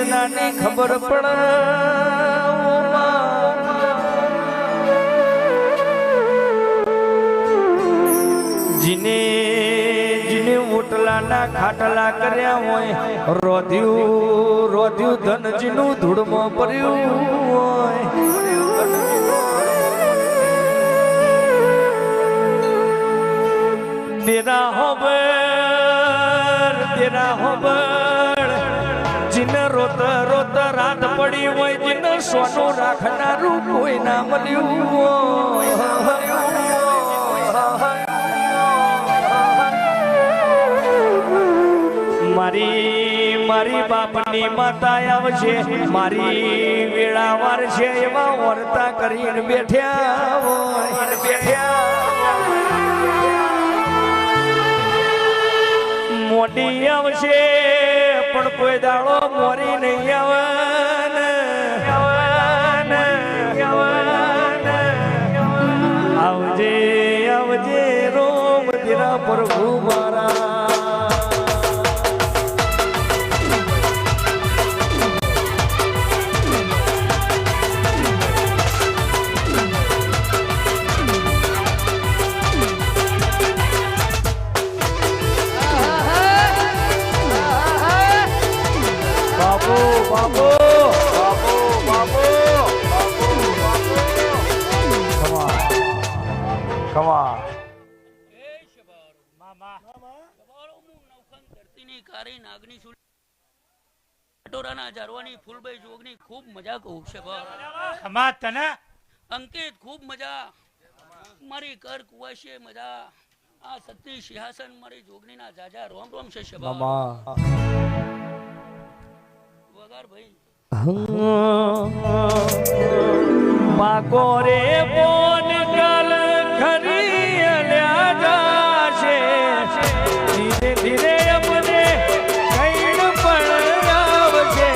વેદનાની ખબર પડે જીને જીને ઓટલાના ખાટલા કર્યા હોય રોધ્યું ધનજીનું ધૂળમાં પડ્યું હોય તેરા હોબર જીને રોત રાત પડી હોય જીને સોનું રાખનારું કોઈ ના મળ્યું હોય મારી બાપની માતા આવશે મારી વેળાવાર છે એવા વર્તા કરીને બેઠ્યા મોટી આવશે પણ કોઈ દાડો મોરી નહીં આવજે આવજે રોમ તેરા પ્રભુ મારા ફૂલભાઈ જોગની ખૂબ મજા કહું છે અંકિત ખૂબ મજા મારી કર કુવાશે મજા આ સતી સિંહાસન મારી જોગની ના જાજા રોમ રોમ છે વગાર ભાઈ માકો રે બોન કલ ખરી અલ્યા જાશે ધીરે ધીરે અમને કઈન પણ આવશે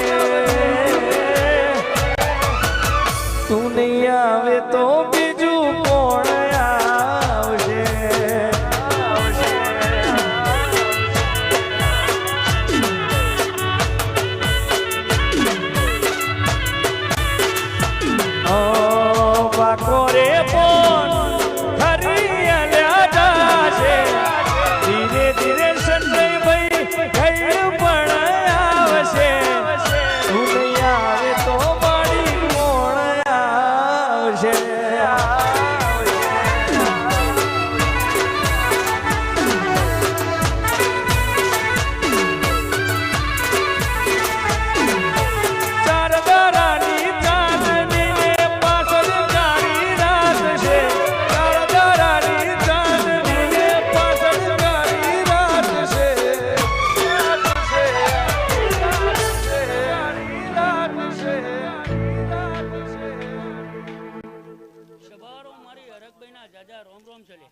તું નહીં આવે તો બીજું કોણ આવશે બાકો રે બોન ખરી અલ્યા જાશે ધીરે ધીરે સંજય ભાઈ કઈન પણ આવશે તું નહીં આવે તો મારી કોણ આવશે રોમ રોમ ચલે